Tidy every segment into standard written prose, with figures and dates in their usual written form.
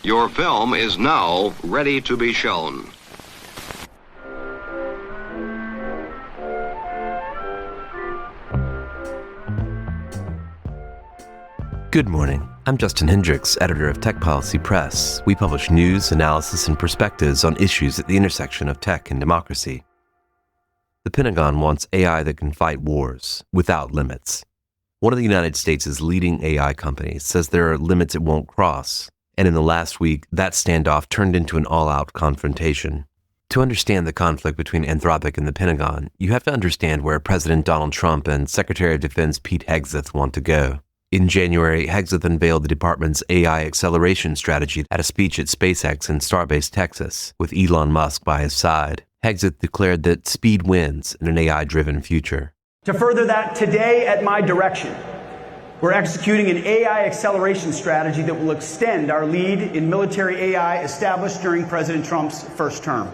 Your film is now ready to be shown. Good morning. I'm Justin Hendrix, editor of Tech Policy Press. We publish news, analysis, and perspectives on issues at the intersection of tech and democracy. The Pentagon wants AI that can fight wars without limits. One of the United States' leading AI companies says there are limits it won't cross. And in the last week, that standoff turned into an all-out confrontation. To understand the conflict between Anthropic and the Pentagon, you have to understand where President Donald Trump and Secretary of Defense Pete Hegseth want to go. In January, Hegseth unveiled the department's AI acceleration strategy at a speech at SpaceX in Starbase, Texas, with Elon Musk by his side. Hegseth declared that speed wins in an AI-driven future. To further that, today at my direction, we're executing an AI acceleration strategy that will extend our lead in military AI established during President Trump's first term.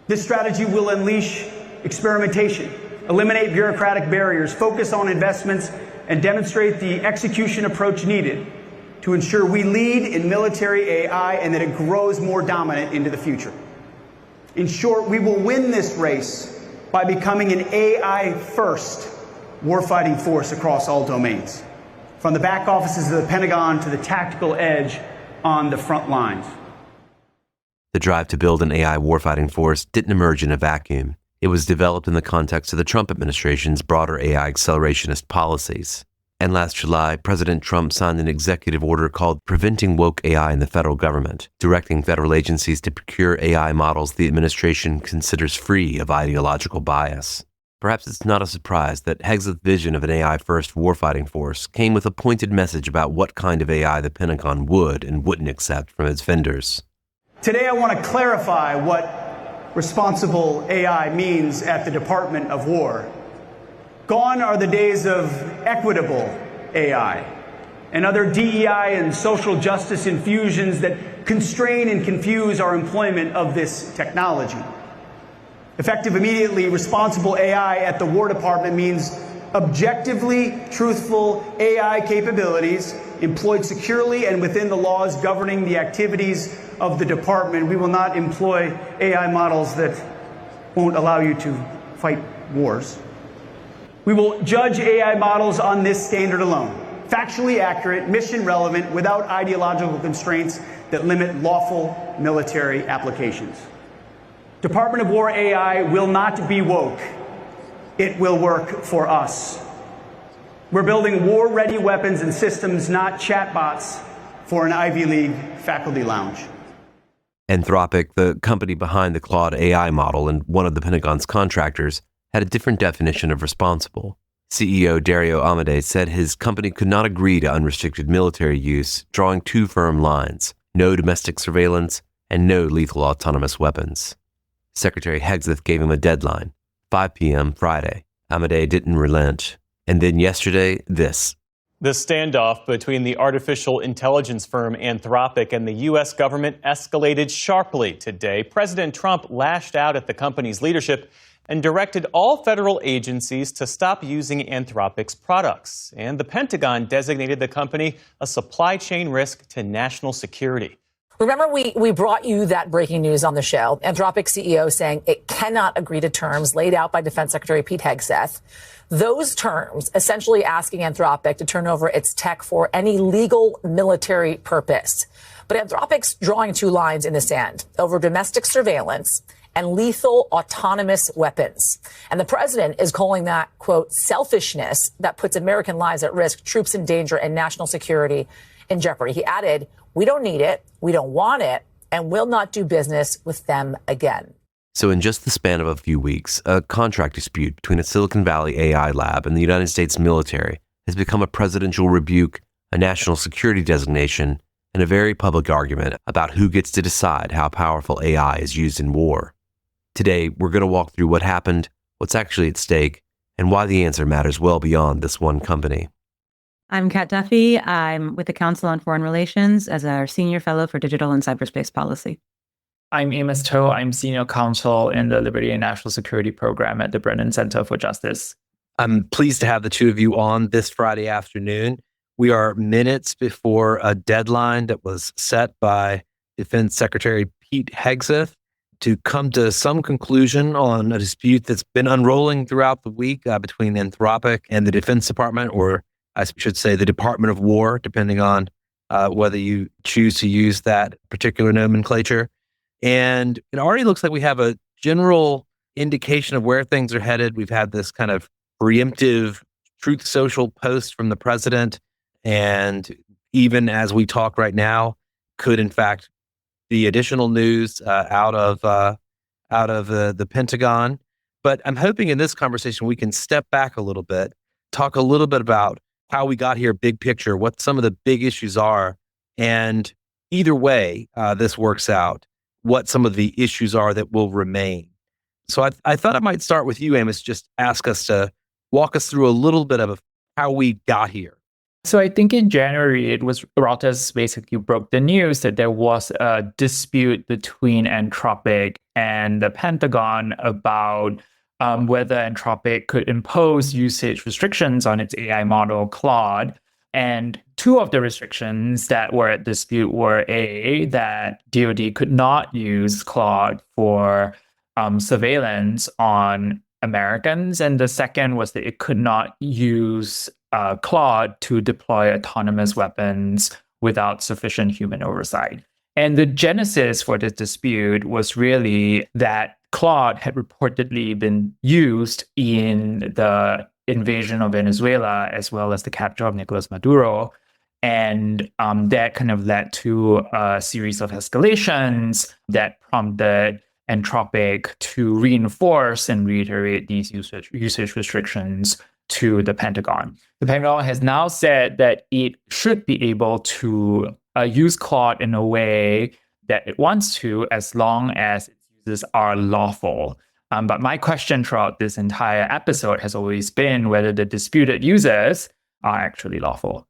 This strategy will unleash experimentation, eliminate bureaucratic barriers, focus on investments, and demonstrate the execution approach needed to ensure we lead in military AI and that it grows more dominant into the future. In short, we will win this race by becoming an AI-first warfighting force across all domains, from the back offices of the Pentagon to the tactical edge on the front lines. The drive to build an AI warfighting force didn't emerge in a vacuum. It was developed in the context of the Trump administration's broader AI accelerationist policies. And last July, President Trump signed an executive order called Preventing Woke AI in the Federal Government, directing federal agencies to procure AI models the administration considers free of ideological bias. Perhaps it's not a surprise that Hegseth's vision of an AI-first warfighting force came with a pointed message about what kind of AI the Pentagon would and wouldn't accept from its vendors. Today, I want to clarify what responsible AI means at the Department of War. Gone are the days of equitable AI and other DEI and social justice infusions that constrain and confuse our employment of this technology. Effective immediately, responsible AI at the War Department means objectively truthful AI capabilities employed securely and within the laws governing the activities of the department. We will not employ AI models that won't allow you to fight wars. We will judge AI models on this standard alone. Factually accurate, mission relevant, without ideological constraints that limit lawful military applications. Department of War AI will not be woke. It will work for us. We're building war-ready weapons and systems, not chatbots for an Ivy League faculty lounge. Anthropic, the company behind the Claude AI model and one of the Pentagon's contractors, had a different definition of responsible. CEO Dario Amodei said his company could not agree to unrestricted military use, drawing two firm lines: no domestic surveillance and no lethal autonomous weapons. Secretary Hegseth gave him a deadline, 5 p.m. Friday. Amodei didn't relent. And then yesterday, this. The standoff between the artificial intelligence firm Anthropic and the U.S. government escalated sharply today. President Trump lashed out at the company's leadership and directed all federal agencies to stop using Anthropic's products. And the Pentagon designated the company a supply chain risk to national security. Remember, we brought you that breaking news on the show. Anthropic CEO saying it cannot agree to terms laid out by Defense Secretary Pete Hegseth. Those terms essentially asking Anthropic to turn over its tech for any legal military purpose. But Anthropic's drawing two lines in the sand over domestic surveillance and lethal autonomous weapons. And the president is calling that, quote, selfishness that puts American lives at risk, troops in danger, and national security in jeopardy. He added, we don't need it, we don't want it, and will not do business with them again. So in just the span of a few weeks, a contract dispute between a Silicon Valley AI lab and the United States military has become a presidential rebuke, a national security designation, and a very public argument about who gets to decide how powerful AI is used in war. Today, we're going to walk through what happened, what's actually at stake, and why the answer matters well beyond this one company. I'm Kat Duffy. I'm with the Council on Foreign Relations as our Senior Fellow for Digital and Cyberspace Policy. I'm Amos. I'm Senior Counsel in the Liberty and National Security Program at the Brennan Center for Justice. I'm pleased to have the two of you on this Friday afternoon. We are minutes before a deadline that was set by Defense Secretary Pete Hegseth to come to some conclusion on a dispute that's been unrolling throughout the week between Anthropic and the Defense Department, or I should say the Department of War, depending on whether you choose to use that particular nomenclature. And it already looks like we have a general indication of where things are headed. We've had this kind of preemptive Truth Social post from the president. And even as we talk right now, could in fact be additional news out of the Pentagon. But I'm hoping in this conversation we can step back a little bit, talk a little bit about how we got here, big picture, what some of the big issues are, and either way this works out, what some of the issues are that will remain. So I thought I might start with you, Amos. Just ask us to walk us through a little bit of how we got here. So I think in January, it was Reuters basically broke the news that there was a dispute between Anthropic and the Pentagon about whether Anthropic could impose usage restrictions on its AI model, Claude. And two of the restrictions that were at dispute were that DoD could not use Claude for surveillance on Americans. And the second was that it could not use Claude to deploy autonomous weapons without sufficient human oversight. And the genesis for this dispute was really that Claude had reportedly been used in the invasion of Venezuela, as well as the capture of Nicolas Maduro. And that kind of led to a series of escalations that prompted Anthropic to reinforce and reiterate these usage restrictions to the Pentagon. The Pentagon has now said that it should be able to use Claude in a way that it wants to, as long as its uses are lawful. But my question throughout this entire episode has always been whether the disputed users are actually lawful.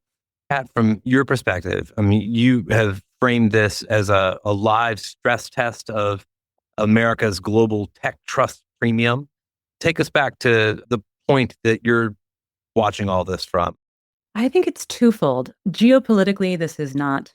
Pat, from your perspective, I mean, you have framed this as a live stress test of America's global tech trust premium. Take us back to the point that you're watching all this from. I think it's twofold. Geopolitically, this is not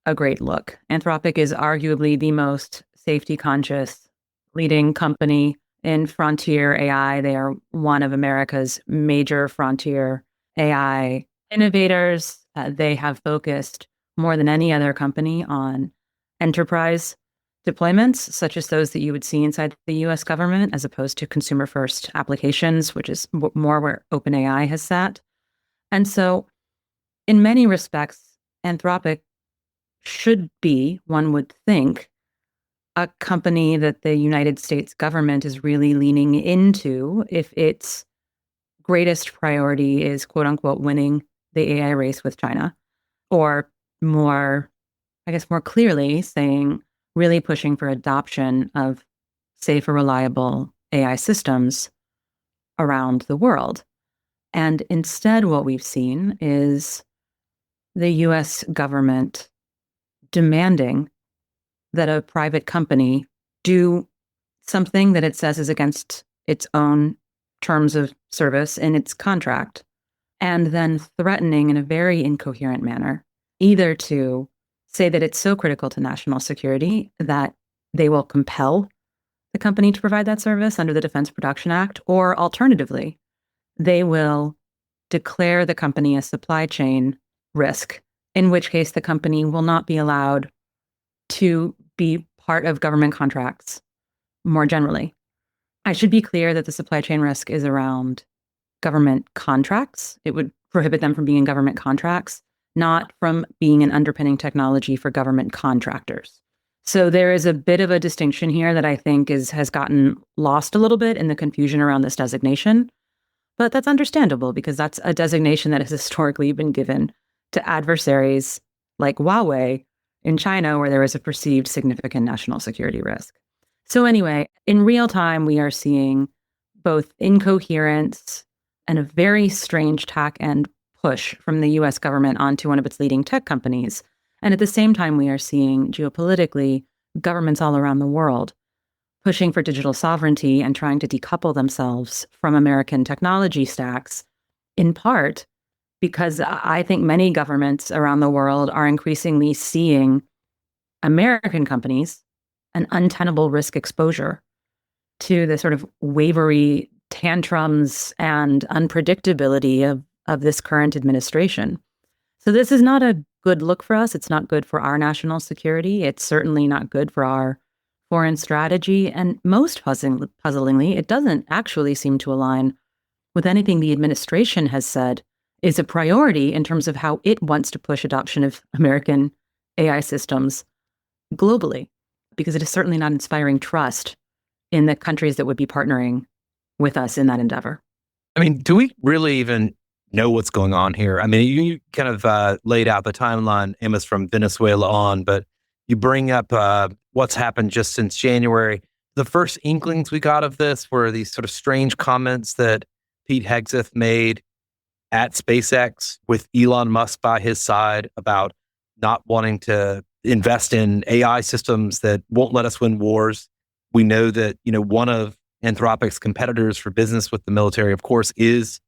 a great look. Anthropic is arguably the most safety conscious leading company in frontier AI. They are one of America's major frontier AI innovators. They have focused more than any other company on enterprise deployments, such as those that you would see inside the US government, as opposed to consumer-first applications, which is more where OpenAI has sat. And so, in many respects, Anthropic should be, one would think, a company that the United States government is really leaning into if its greatest priority is, quote unquote, winning the AI race with China, or more clearly saying, really pushing for adoption of safer, reliable AI systems around the world. And instead, what we've seen is the US government demanding that a private company do something that it says is against its own terms of service in its contract, and then threatening in a very incoherent manner, either to say that it's so critical to national security that they will compel the company to provide that service under the Defense Production Act, or alternatively, they will declare the company a supply chain risk, in which case the company will not be allowed to be part of government contracts more generally. I should be clear that the supply chain risk is around government contracts. It would prohibit them from being in government contracts, not from being an underpinning technology for government contractors. So there is a bit of a distinction here that I think has gotten lost a little bit in the confusion around this designation. But that's understandable, because that's a designation that has historically been given to adversaries like Huawei in China, where there is a perceived significant national security risk. So anyway, in real time, we are seeing both incoherence and a very strange tack and push from the US government onto one of its leading tech companies. And at the same time, we are seeing geopolitically governments all around the world pushing for digital sovereignty and trying to decouple themselves from American technology stacks, in part because I think many governments around the world are increasingly seeing American companies an untenable risk exposure to the sort of wavery tantrums and unpredictability of this current administration. So this is not a good look for us. It's not good for our national security. It's certainly not good for our foreign strategy. And most puzzlingly, it doesn't actually seem to align with anything the administration has said is a priority in terms of how it wants to push adoption of American AI systems globally, because it is certainly not inspiring trust in the countries that would be partnering with us in that endeavor. I mean, do we really even know what's going on here? I mean, you kind of laid out the timeline, Amos, from Venezuela on, but you bring up what's happened just since January. The first inklings we got of this were these sort of strange comments that Pete Hegseth made at SpaceX with Elon Musk by his side about not wanting to invest in AI systems that won't let us win wars. We know that, one of Anthropic's competitors for business with the military, of course, is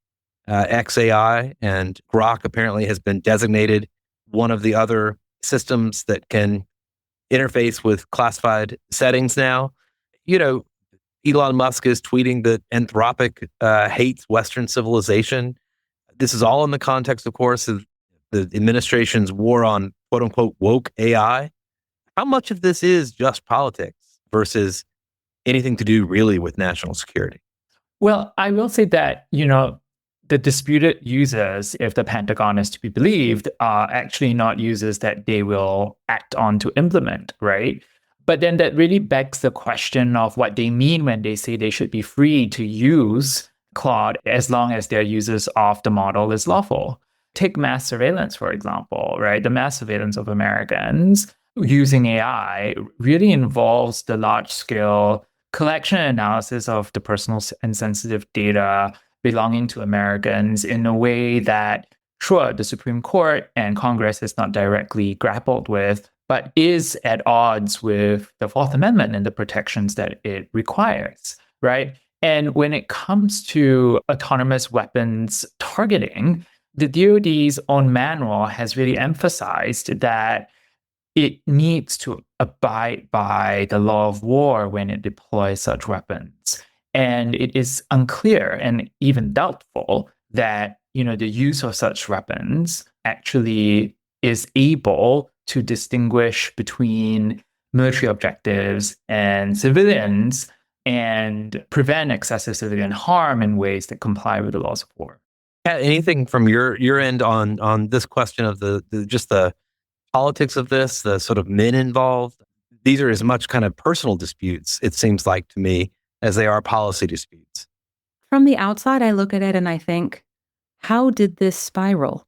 XAI, and Grok apparently has been designated one of the other systems that can interface with classified settings now. Elon Musk is tweeting that Anthropic hates Western civilization. This is all in the context, of course, of the administration's war on quote unquote woke AI. How much of this is just politics versus anything to do really with national security? Well, I will say that, the disputed users, if the Pentagon is to be believed, are actually not users that they will act on to implement, right? But then that really begs the question of what they mean when they say they should be free to use Claude as long as their users of the model is lawful. Take mass surveillance, for example, right? The mass surveillance of Americans using AI really involves the large-scale collection and analysis of the personal and sensitive data belonging to Americans in a way that, sure, the Supreme Court and Congress has not directly grappled with, but is at odds with the Fourth Amendment and the protections that it requires, right? And when it comes to autonomous weapons targeting, the DoD's own manual has really emphasized that it needs to abide by the law of war when it deploys such weapons. And it is unclear and even doubtful that, the use of such weapons actually is able to distinguish between military objectives and civilians and prevent excessive civilian harm in ways that comply with the laws of war. Anything from your end on this question of the politics of this, the sort of men involved? These are as much kind of personal disputes, it seems like to me, as they are policy disputes. From the outside, I look at it and I think, how did this spiral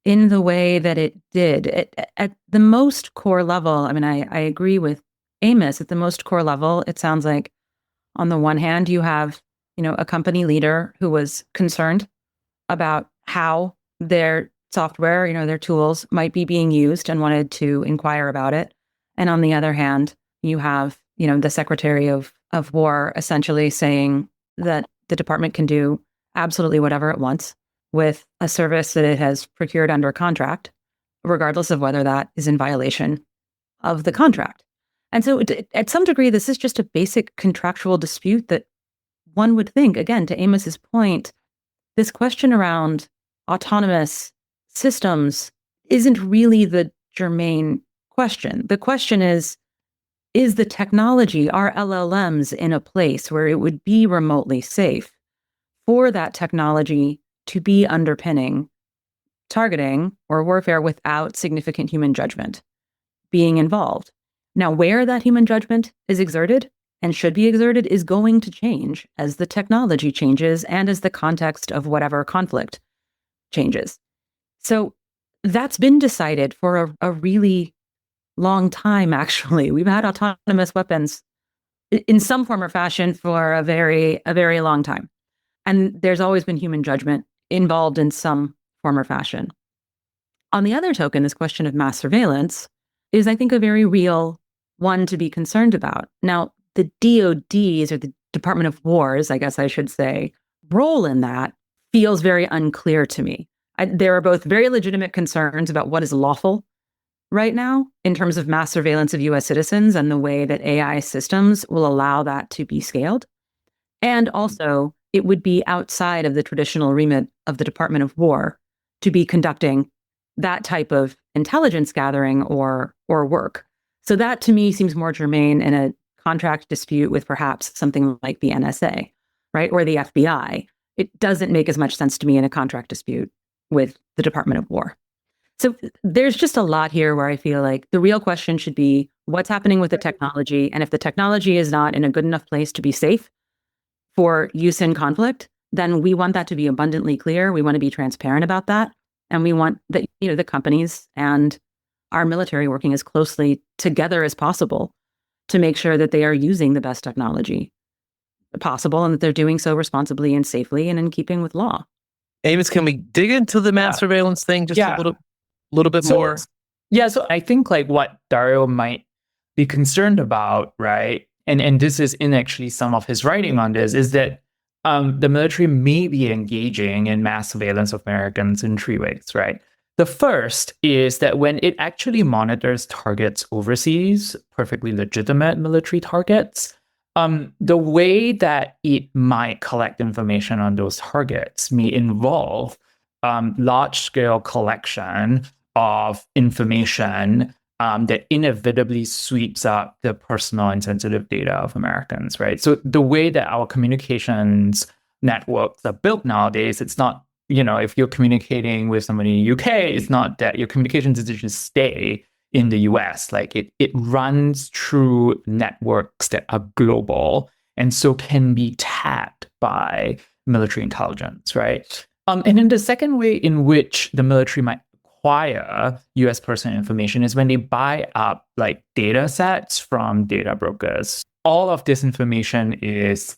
in the way that it did? At the most core level, I mean, I agree with Amos. At the most core level, it sounds like, on the one hand, you have, a company leader who was concerned about how their software, their tools might be being used and wanted to inquire about it. And on the other hand, you have, the Secretary of War essentially saying that the department can do absolutely whatever it wants with a service that it has procured under contract, regardless of whether that is in violation of the contract. And so at some degree, this is just a basic contractual dispute that one would think, again, to Amos's point, this question around autonomous systems isn't really the germane question. The question is the technology, are LLMs in a place where it would be remotely safe for that technology to be underpinning targeting or warfare without significant human judgment being involved? Now, where that human judgment is exerted and should be exerted is going to change as the technology changes and as the context of whatever conflict changes. So that's been decided for a really long time, actually. We've had autonomous weapons in some form or fashion for a very long time. And there's always been human judgment involved in some form or fashion. On the other token, this question of mass surveillance is, I think, a very real one to be concerned about. Now, the DoD's, or the Department of War's, I guess I should say, role in that feels very unclear to me. There are both very legitimate concerns about what is lawful right now in terms of mass surveillance of US citizens and the way that AI systems will allow that to be scaled. And also, it would be outside of the traditional remit of the Department of War to be conducting that type of intelligence gathering or work. So that to me seems more germane in a contract dispute with perhaps something like the NSA, right? Or the FBI. It doesn't make as much sense to me in a contract dispute with the Department of War. So there's just a lot here where I feel like the real question should be what's happening with the technology. And if the technology is not in a good enough place to be safe for use in conflict, then we want that to be abundantly clear. We want to be transparent about that. And we want that, the companies and our military working as closely together as possible to make sure that they are using the best technology possible and that they're doing so responsibly and safely and in keeping with law. Amos, can we dig into the mass surveillance thing just a little bit more? Yeah, so I think like what Dario might be concerned about, right? And this is in actually some of his writing on this, is that the military may be engaging in mass surveillance of Americans in three ways, right? The first is that when it actually monitors targets overseas, perfectly legitimate military targets, the way that it might collect information on those targets may involve large-scale collection of information that inevitably sweeps up the personal and sensitive data of Americans, right? So the way that our communications networks are built nowadays, it's not, if you're communicating with somebody in the UK, it's not that your communications decisions stay in the US. Like it runs through networks that are global and so can be tapped by military intelligence, right? And then the second way in which the military might acquire US personal information is when they buy up like data sets from data brokers. All of this information is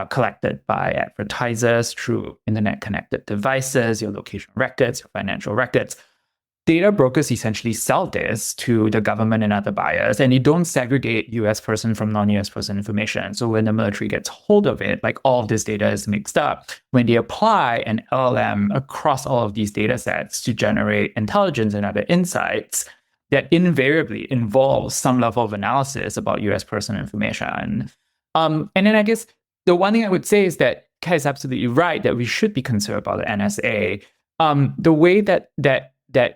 collected by advertisers through internet-connected devices, your location records, your financial records. Data brokers essentially sell this to the government and other buyers, and they don't segregate US person from non-US person information. So when the military gets hold of it, like all of this data is mixed up. When they apply an LLM across all of these data sets to generate intelligence and other insights, that invariably involves some level of analysis about US person information. And then I guess the one thing I would say is that Kai is absolutely right that we should be concerned about the NSA. The way that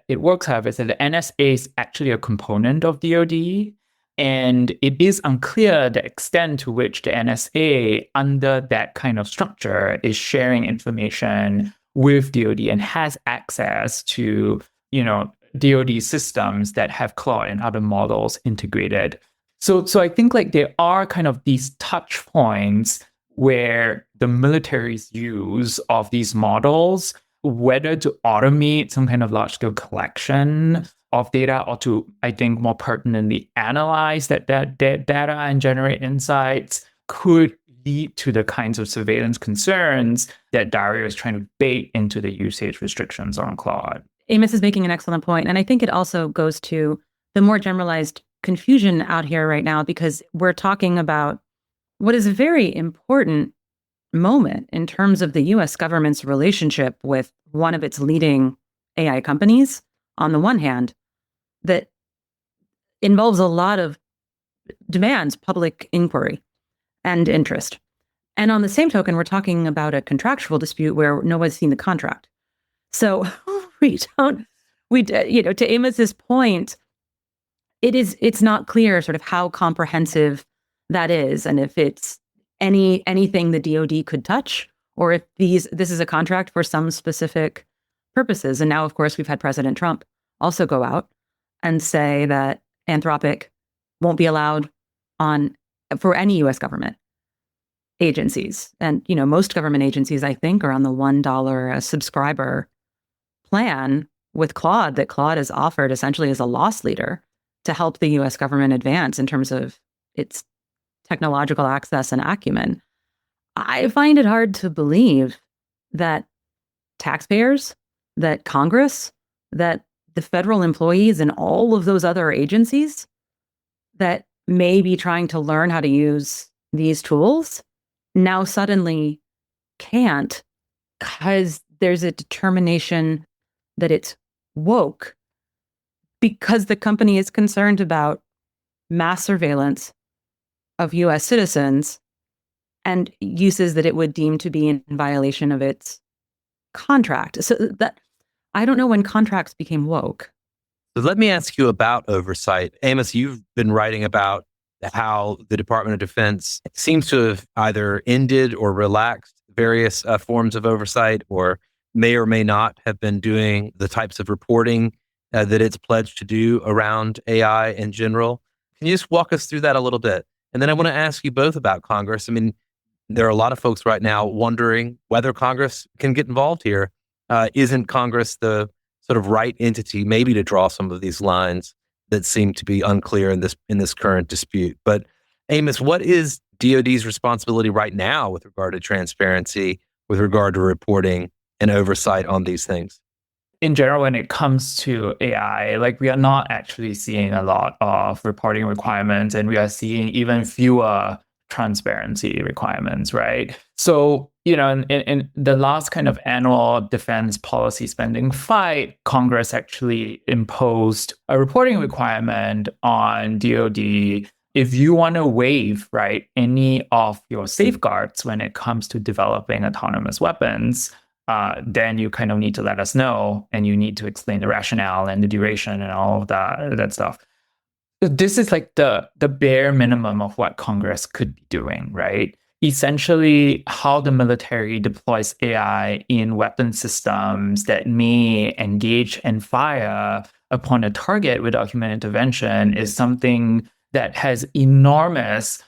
it works, however, is that the NSA is actually a component of DoD, and it is unclear the extent to which the NSA, under that kind of structure, is sharing information with DoD and has access to, DoD systems that have Claude and other models integrated. So I think like there are kind of these touch points where the military's use of these models, whether to automate some kind of large-scale collection of data or to, I think, more pertinently analyze that data and generate insights, could lead to the kinds of surveillance concerns that Dario is trying to bake into the usage restrictions on Claude. Amos is making an excellent point, and I think it also goes to the more generalized confusion out here right now, because we're talking about what is a very important moment in terms of the US government's relationship with one of its leading AI companies, on the one hand, that involves a lot of demands, public inquiry and interest. And on the same token, we're talking about a contractual dispute where no one's seen the contract. So to Amos's point, it's not clear sort of how comprehensive that is, and if it's anything the DoD could touch, or if this is a contract for some specific purposes. And now, of course, we've had President Trump also go out and say that Anthropic won't be allowed for any US government agencies. And, most government agencies, I think, are on the $1 a subscriber plan with Claude that Claude has offered essentially as a loss leader to help the US government advance in terms of its technological access and acumen. I find it hard to believe that taxpayers, that Congress, that the federal employees and all of those other agencies that may be trying to learn how to use these tools now suddenly can't, because there's a determination that it's woke because the company is concerned about mass surveillance of U.S. citizens and uses that it would deem to be in violation of its contract. So that I don't know when contracts became woke. So let me ask you about oversight. Amos, you've been writing about how the Department of Defense seems to have either ended or relaxed various forms of oversight, or may not have been doing the types of reporting that it's pledged to do around AI in general. Can you just walk us through that a little bit? And then I want to ask you both about Congress. I mean, there are a lot of folks right now wondering whether Congress can get involved here. Isn't Congress the sort of right entity maybe to draw some of these lines that seem to be unclear in this current dispute? But Amos, what is DoD's responsibility right now with regard to transparency, with regard to reporting and oversight on these things? In general, when it comes to AI, like we are not actually seeing a lot of reporting requirements, and we are seeing even fewer transparency requirements, right? So, in the last kind of annual defense policy spending fight, Congress actually imposed a reporting requirement on DoD. If you want to waive, right, any of your safeguards when it comes to developing autonomous weapons, then you kind of need to let us know, and you need to explain the rationale and the duration and all of that stuff. This is like the bare minimum of what Congress could be doing, right? Essentially, how the military deploys AI in weapon systems that may engage and fire upon a target without human intervention is something that has enormous,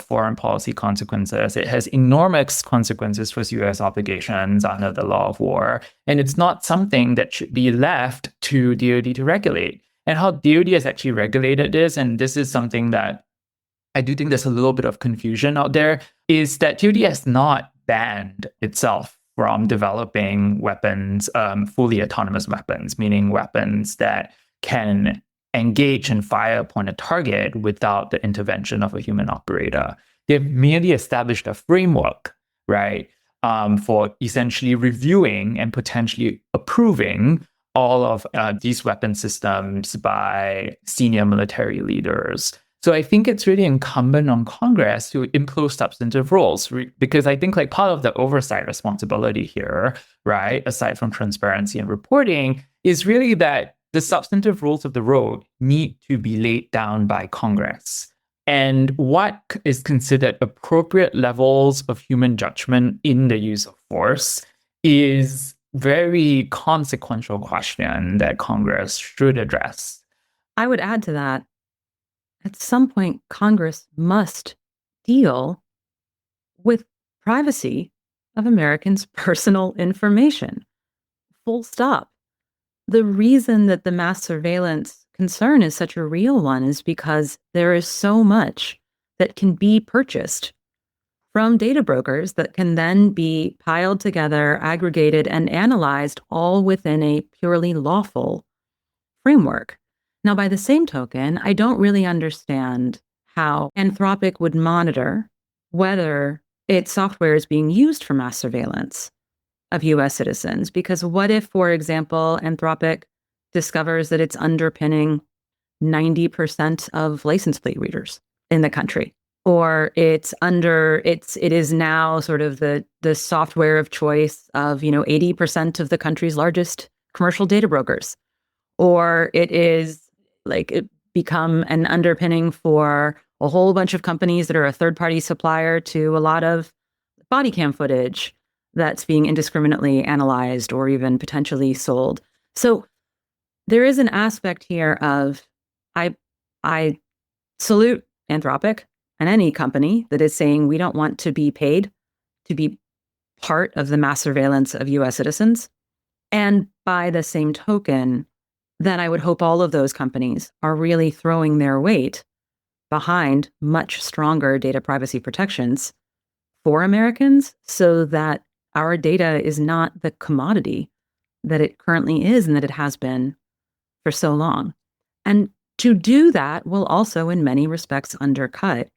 foreign policy consequences. It has enormous consequences for U.S. obligations under the law of war. And it's not something that should be left to DoD to regulate. And how DoD has actually regulated this, and this is something that I do think there's a little bit of confusion out there, is that DoD has not banned itself from developing weapons, fully autonomous weapons, meaning weapons that can engage and fire upon a target without the intervention of a human operator. They've merely established a framework, right, for essentially reviewing and potentially approving all of these weapon systems by senior military leaders. So I think it's really incumbent on Congress to impose substantive rules, because I think like part of the oversight responsibility here, right, aside from transparency and reporting, is really that the substantive rules of the road need to be laid down by Congress. And what is considered appropriate levels of human judgment in the use of force is very consequential question that Congress should address. I would add to that, at some point, Congress must deal with privacy of Americans' personal information. Full stop. The reason that the mass surveillance concern is such a real one is because there is so much that can be purchased from data brokers that can then be piled together, aggregated, and analyzed all within a purely lawful framework. Now, by the same token, I don't really understand how Anthropic would monitor whether its software is being used for mass surveillance of U.S. citizens. Because what if, for example, Anthropic discovers that it's underpinning 90% of license plate readers in the country? Or it is now sort of the software of choice of 80% of the country's largest commercial data brokers, or it become an underpinning for a whole bunch of companies that are a third-party supplier to a lot of body cam footage that's being indiscriminately analyzed or even potentially sold. So there is an aspect here of I salute Anthropic and any company that is saying we don't want to be paid to be part of the mass surveillance of U.S. citizens. And by the same token, then I would hope all of those companies are really throwing their weight behind much stronger data privacy protections for Americans so that our data is not the commodity that it currently is and that it has been for so long. And to do that will also, in many respects, undercut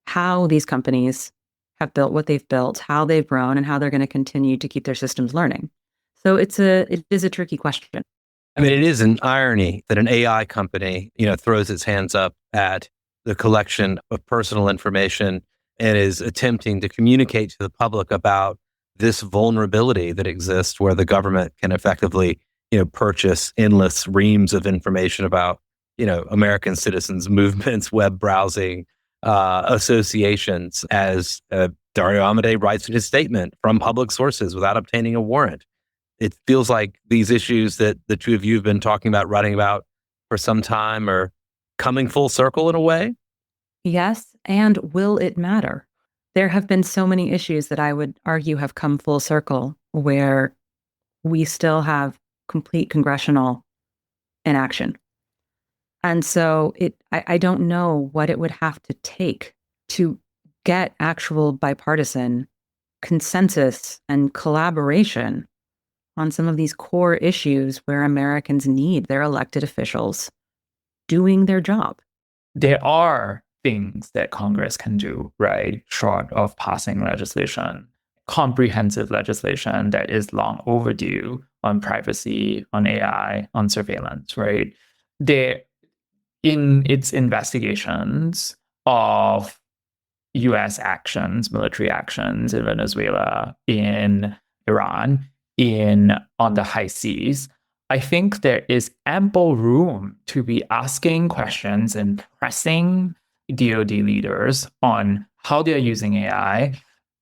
how these companies have built what they've built, how they've grown, and how they're going to continue to keep their systems learning. So it is a tricky question. I mean, it is an irony that an AI company, throws its hands up at the collection of personal information and is attempting to communicate to the public about this vulnerability that exists where the government can effectively, purchase endless reams of information about, American citizens' movements, web browsing, associations, as Dario Amodei writes in his statement, from public sources without obtaining a warrant. It feels like these issues that the two of you have been talking about, writing about for some time, are coming full circle in a way. Yes, and will it matter? There have been so many issues that I would argue have come full circle where we still have complete congressional inaction. And so I don't know what it would have to take to get actual bipartisan consensus and collaboration on some of these core issues where Americans need their elected officials doing their job. There are things that Congress can do, right? Short of passing legislation, comprehensive legislation that is long overdue on privacy, on AI, on surveillance, right? In its investigations of US actions, military actions in Venezuela, in Iran, on the high seas, I think there is ample room to be asking questions and pressing DoD leaders on how they're using AI,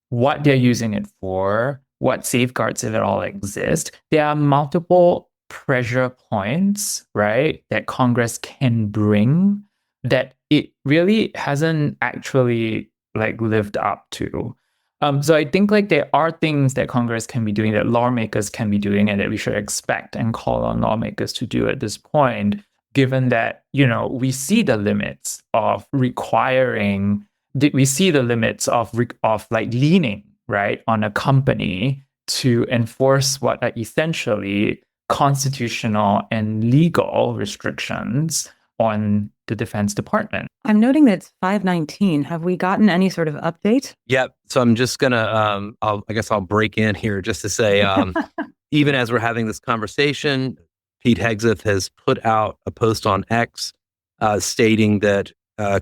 what they're using it for, what safeguards, if at all, exist. There are multiple pressure points, right, that Congress can bring that it really hasn't actually lived up to. So I think there are things that Congress can be doing, that lawmakers can be doing, and that we should expect and call on lawmakers to do at this point, given that, we see the limits of requiring, we see the limits of leaning, right, on a company to enforce what are essentially constitutional and legal restrictions on the Defense Department. I'm noting that it's 5:19. Have we gotten any sort of update? Yep. So I'm just gonna, I guess I'll break in here just to say, even as we're having this conversation, Pete Hegseth has put out a post on X stating that,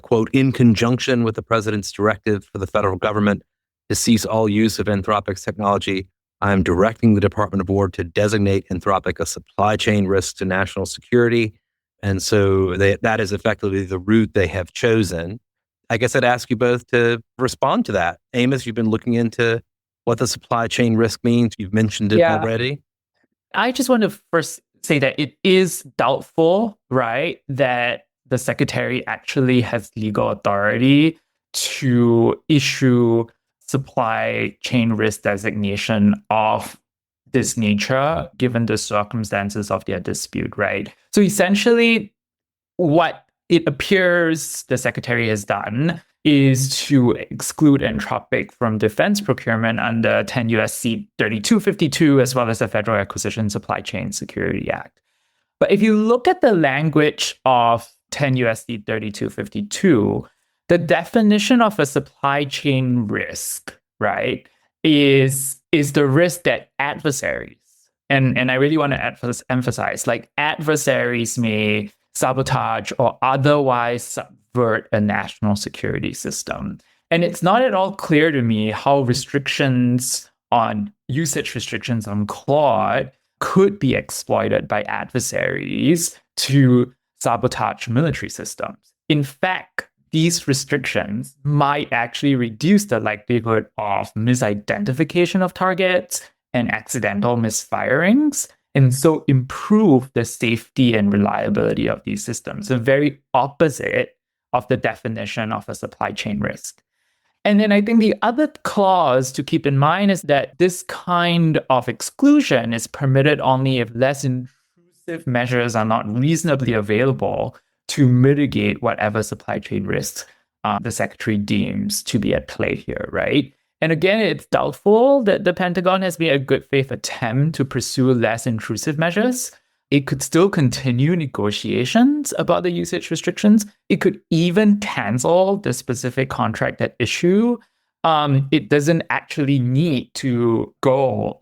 quote, in conjunction with the president's directive for the federal government to cease all use of Anthropic's technology, I am directing the Department of War to designate Anthropic a supply chain risk to national security. And so that is effectively the route they have chosen. I guess I'd ask you both to respond to that. Amos, you've been looking into what the supply chain risk means. You've mentioned it already. I just want to first say that it is doubtful, right, that the secretary actually has legal authority to issue supply chain risk designation of this nature, given the circumstances of their dispute, right? So essentially, what it appears the secretary has done is to exclude Anthropic from defense procurement under 10 U.S.C. 3252, as well as the Federal Acquisition Supply Chain Security Act. But if you look at the language of 10 U.S.C. 3252, the definition of a supply chain risk, right, is the risk that adversaries, and I really want to emphasize, adversaries may sabotage or otherwise subvert a national security system. And it's not at all clear to me how usage restrictions on Claude could be exploited by adversaries to sabotage military systems. In fact, these restrictions might actually reduce the likelihood of misidentification of targets and accidental misfirings, and so improve the safety and reliability of these systems, the very opposite of the definition of a supply chain risk. And then I think the other clause to keep in mind is that this kind of exclusion is permitted only if less intrusive measures are not reasonably available to mitigate whatever supply chain risks the secretary deems to be at play here, right? And again, it's doubtful that the Pentagon has made a good faith attempt to pursue less intrusive measures. It could still continue negotiations about the usage restrictions. It could even cancel the specific contract at issue. It doesn't actually need to go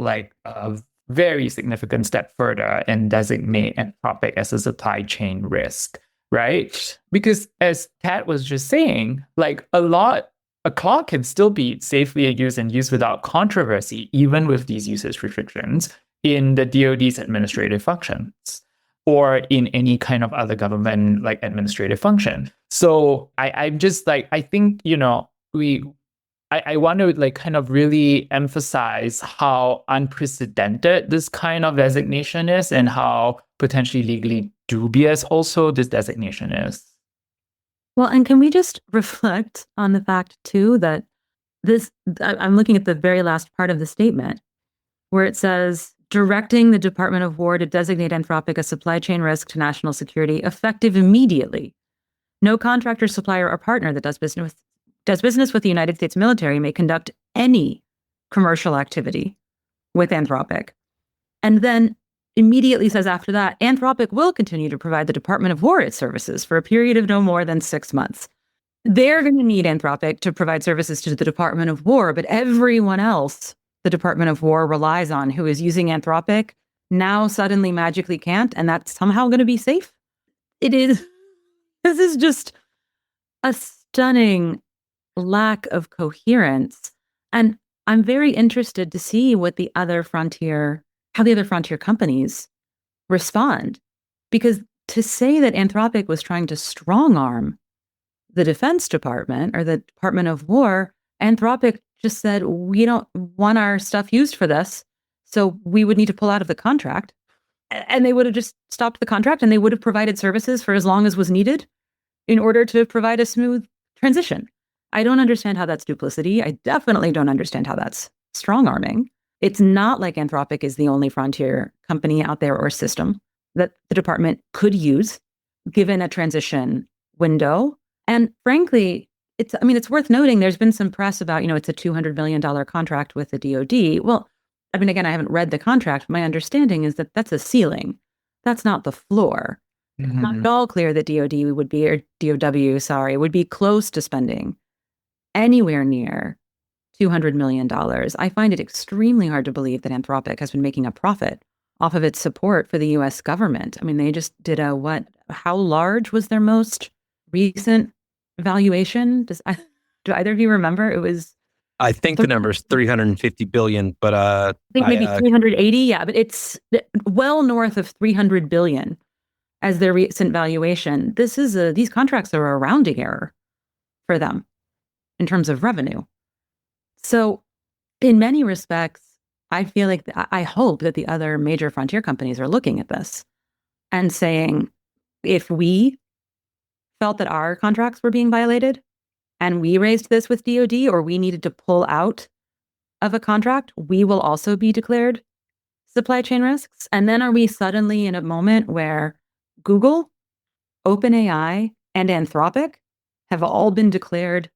very significant step further and designate Anthropic as a supply chain risk, right? Because as Kat was just saying, like a clock can still be safely used and used without controversy, even with these usage restrictions in the DoD's administrative functions or in any kind of other government like administrative function. So I'm just like, I think, I want to like kind of really emphasize how unprecedented this kind of designation is and how potentially legally dubious also this designation is. Well, and can we just reflect on the fact too that I'm looking at the very last part of the statement where it says, directing the Department of War to designate Anthropic a supply chain risk to national security effective immediately. No contractor, supplier, or partner that does business with the United States military may conduct any commercial activity with Anthropic. And then immediately says after that, Anthropic will continue to provide the Department of War its services for a period of no more than 6 months. They're going to need Anthropic to provide services to the Department of War, but everyone else the Department of War relies on who is using Anthropic now suddenly magically can't, and that's somehow going to be safe. This is just a stunning lack of coherence. And I'm very interested to see how the other frontier companies respond. Because to say that Anthropic was trying to strong arm the Defense Department or the Department of War, Anthropic just said, we don't want our stuff used for this, so we would need to pull out of the contract. And they would have just stopped the contract and they would have provided services for as long as was needed in order to provide a smooth transition. I don't understand how that's duplicity. I definitely don't understand how that's strong arming. It's not like Anthropic is the only frontier company out there or system that the department could use given a transition window. And frankly, it's worth noting there's been some press about, it's a $200 million contract with the DoD. Well, again, I haven't read the contract. My understanding is that that's a ceiling. That's not the floor. Mm-hmm. It's not at all clear that DoD would be close to spending anywhere near $200 million. I find it extremely hard to believe that Anthropic has been making a profit off of its support for the U.S. government. They just did how large was their most recent valuation? Do either of you remember? It was, I think the number is 350 billion, but I think maybe 380. Yeah, but it's well north of 300 billion as their recent valuation. These contracts are a rounding error for them in terms of revenue. So in many respects, I feel like I hope that the other major frontier companies are looking at this and saying, if we felt that our contracts were being violated and we raised this with DoD or we needed to pull out of a contract, we will also be declared supply chain risks. And then are we suddenly in a moment where Google, OpenAI, and Anthropic have all been declared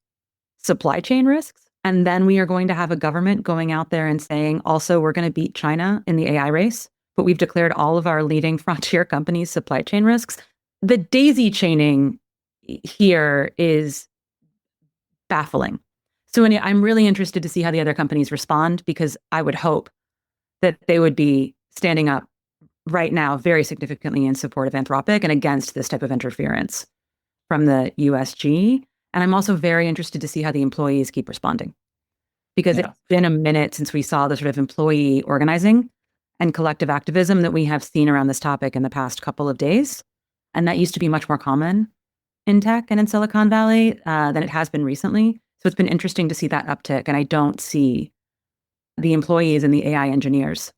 supply chain risks? And then we are going to have a government going out there and saying, also, we're going to beat China in the AI race, but we've declared all of our leading frontier companies supply chain risks. The daisy chaining here is baffling. So I'm really interested to see how the other companies respond, because I would hope that they would be standing up right now very significantly in support of Anthropic and against this type of interference from the USG. And I'm also very interested to see how the employees keep responding, because it's been a minute since we saw the sort of employee organizing and collective activism that we have seen around this topic in the past couple of days. And that used to be much more common in tech and in Silicon Valley than it has been recently. So it's been interesting to see that uptick. And I don't see the employees and the AI engineers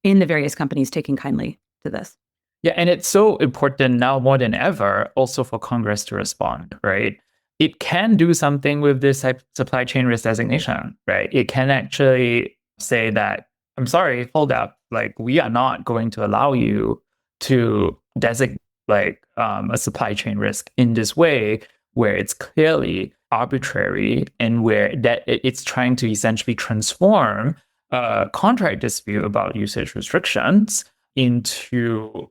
in the various companies taking kindly to this. Yeah, and it's so important now more than ever also for Congress to respond, right? It can do something with this supply chain risk designation, right? It can actually say that, I'm sorry, hold up, we are not going to allow you to designate a supply chain risk in this way, where it's clearly arbitrary and where that it's trying to essentially transform a contract dispute about usage restrictions into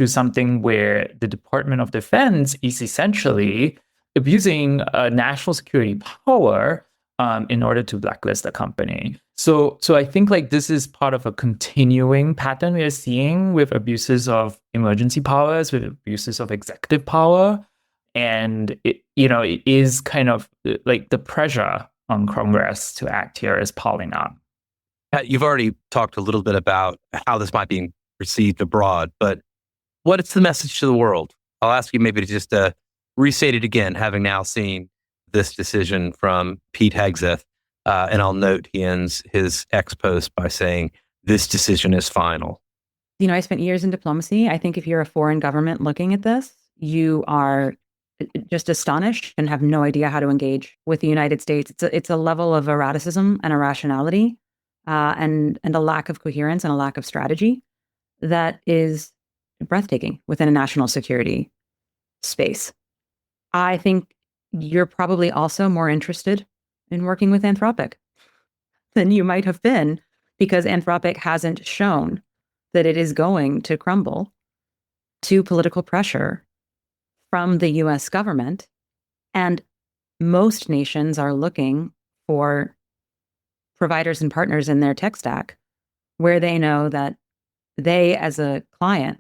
something where the Department of Defense is essentially abusing national security power in order to blacklist the company. So I think like this is part of a continuing pattern we are seeing with abuses of emergency powers, with abuses of executive power. And it is kind of like the pressure on Congress to act here is piling up. You've already talked a little bit about how this might be perceived abroad, but what is the message to the world? I'll ask you maybe to just restate it again, having now seen this decision from Pete Hegseth. And I'll note he ends his X post by saying, this decision is final. I spent years in diplomacy. I think if you're a foreign government looking at this, you are just astonished and have no idea how to engage with the United States. It's a level of erraticism and irrationality and a lack of coherence and a lack of strategy that is breathtaking within a national security space. I think you're probably also more interested in working with Anthropic than you might have been, because Anthropic hasn't shown that it is going to crumble to political pressure from the US government. And most nations are looking for providers and partners in their tech stack where they know that they, as a client,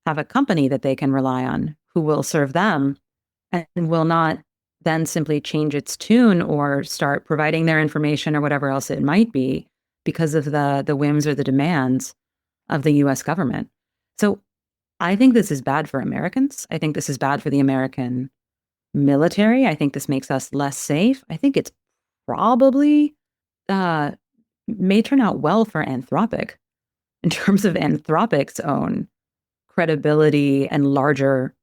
have a company that they can rely on who will serve them and will not then simply change its tune or start providing their information or whatever else it might be because of the whims or the demands of the US government. So I think this is bad for Americans. I think this is bad for the American military. I think this makes us less safe. I think it's probably may turn out well for Anthropic in terms of Anthropic's own credibility and larger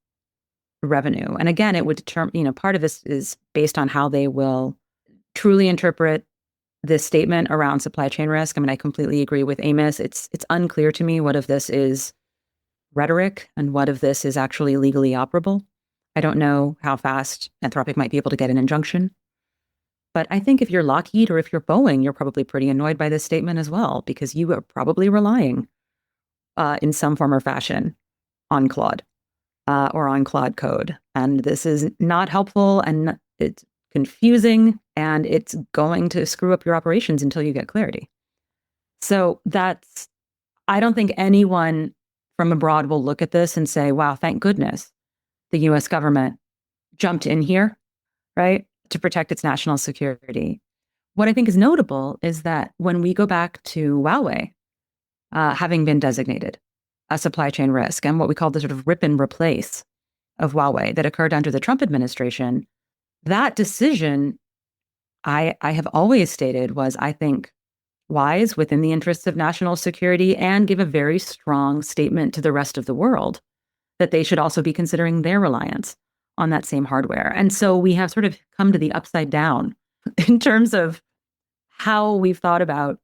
revenue. And again, it would determine, part of this is based on how they will truly interpret this statement around supply chain risk. I mean, I completely agree with Amos. It's unclear to me what of this is rhetoric and what of this is actually legally operable. I don't know how fast Anthropic might be able to get an injunction. But I think if you're Lockheed or if you're Boeing, you're probably pretty annoyed by this statement as well, because you are probably relying in some form or fashion on Claude or on Claude code. And this is not helpful, and it's confusing, and it's going to screw up your operations until you get clarity. So I don't think anyone from abroad will look at this and say, wow, thank goodness the US government jumped in here, right, to protect its national security. What I think is notable is that when we go back to Huawei, having been designated a supply chain risk and what we call the sort of rip and replace of Huawei that occurred under the Trump administration, that decision, I have always stated, was, I think, wise within the interests of national security and give a very strong statement to the rest of the world that they should also be considering their reliance on that same hardware. And so we have sort of come to the upside down in terms of how we've thought about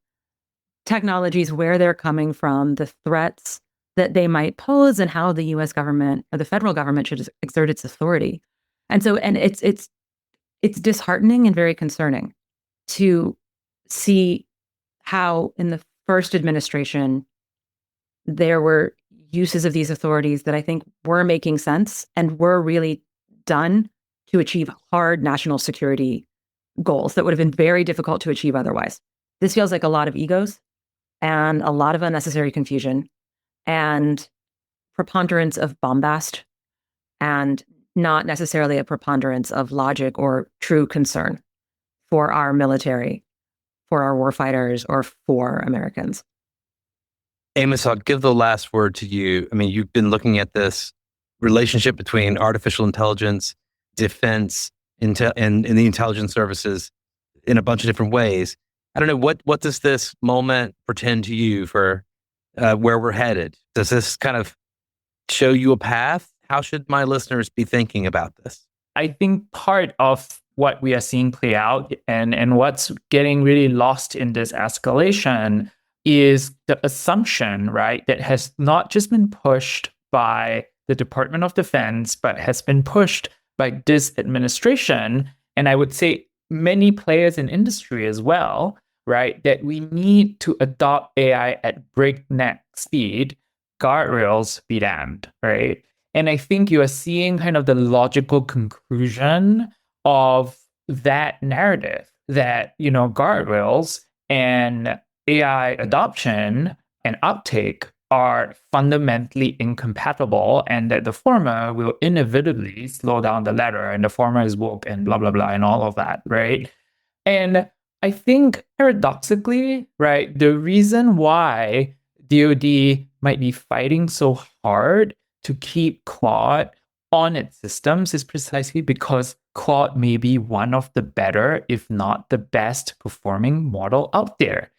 technologies, where they're coming from, the threats that they might pose, and how the US government or the federal government should exert its authority. And so, and it's disheartening and very concerning to see how in the first administration there were uses of these authorities that I think were making sense and were really done to achieve hard national security goals that would have been very difficult to achieve otherwise. This feels like a lot of egos and a lot of unnecessary confusion and preponderance of bombast, and not necessarily a preponderance of logic or true concern for our military, for our warfighters, or for Americans. Amos, I'll give the last word to you. I mean, you've been looking at this relationship between artificial intelligence, defense, and the intelligence services in a bunch of different ways. I don't know, what does this moment portend to you for where we're headed? Does this kind of show you a path? How should my listeners be thinking about this? I think part of what we are seeing play out and what's getting really lost in this escalation is the assumption, right, that has not just been pushed by the Department of Defense, but has been pushed by this administration, and I would say many players in industry as well, right, that we need to adopt AI at breakneck speed, guardrails be damned, right? And I think you are seeing kind of the logical conclusion of that narrative that, guardrails and AI adoption and uptake are fundamentally incompatible, and that the former will inevitably slow down the latter, and the former is woke and blah, blah, blah, and all of that, right? And I think paradoxically, right, the reason why DoD might be fighting so hard to keep Claude on its systems is precisely because Claude may be one of the better, if not the best performing model out there.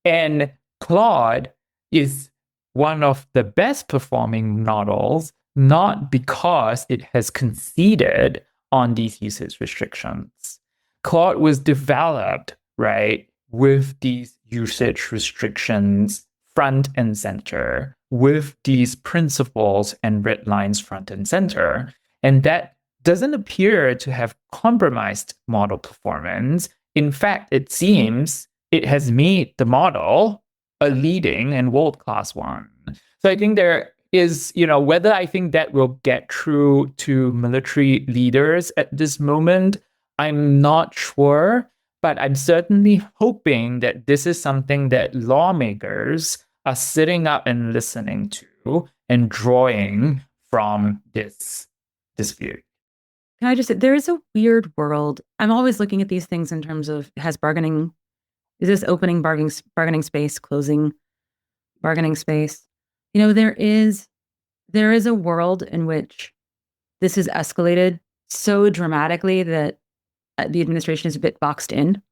And Claude is one of the best performing models, not because it has conceded on these usage restrictions. Claude was developed, right, with these usage restrictions front and center, with these principles and red lines front and center. And that doesn't appear to have compromised model performance. In fact, it seems it has made the model a leading and world-class one. So I think there is, whether I think that will get through to military leaders at this moment, I'm not sure, but I'm certainly hoping that this is something that lawmakers are sitting up and listening to and drawing from this view. Can I just say, there is a weird world. I'm always looking at these things in terms of, is this opening bargaining space, closing bargaining space? There is a world in which this has escalated so dramatically that the administration is a bit boxed in,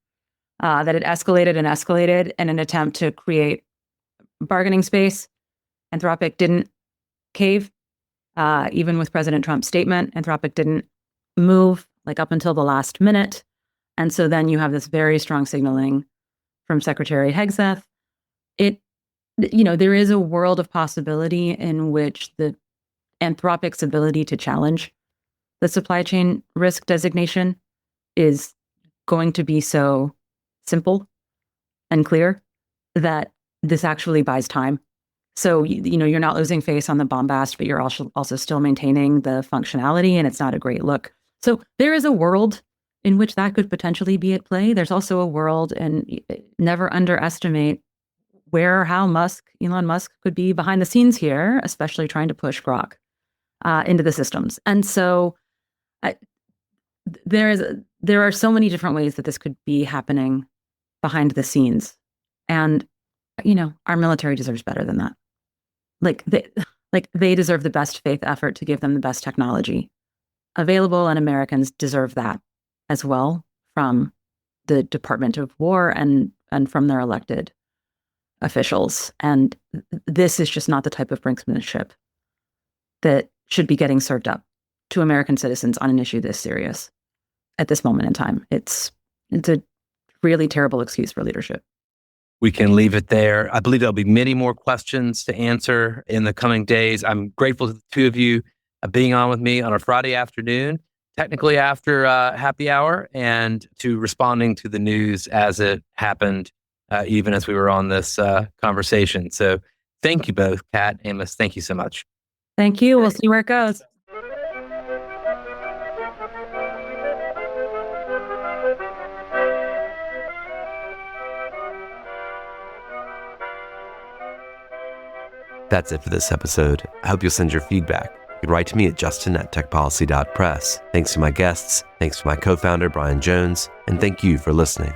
that it escalated in an attempt to create bargaining space. Anthropic didn't cave, even with President Trump's statement. Anthropic didn't move up until the last minute. And so then you have this very strong signaling from Secretary Hegseth. There is a world of possibility in which the Anthropic's ability to challenge the supply chain risk designation is going to be so simple and clear that this actually buys time. So, you're not losing face on the bombast, but you're also still maintaining the functionality, and it's not a great look. So there is a world in which that could potentially be at play. There's also a world, and never underestimate where or how Elon Musk could be behind the scenes here, especially trying to push Grok into the systems. And so there are so many different ways that this could be happening behind the scenes. And, our military deserves better than that. They deserve the best faith effort to give them the best technology available, and Americans deserve that as well from the Department of War and from their elected officials. And this is just not the type of brinksmanship that should be getting served up to American citizens on an issue this serious at this moment in time. It's a really terrible excuse for leadership. We can leave it there. I believe there'll be many more questions to answer in the coming days. I'm grateful to the two of you being on with me on a Friday afternoon, technically after happy hour, and to responding to the news as it happened, even as we were on this conversation. So thank you both, Kat, Amos. Thank you so much. Thank you. We'll see where it goes. That's it for this episode. I hope you'll send your feedback. You can write to me at justin@techpolicy.press. Thanks to my guests. Thanks to my co-founder, Brian Jones. And thank you for listening.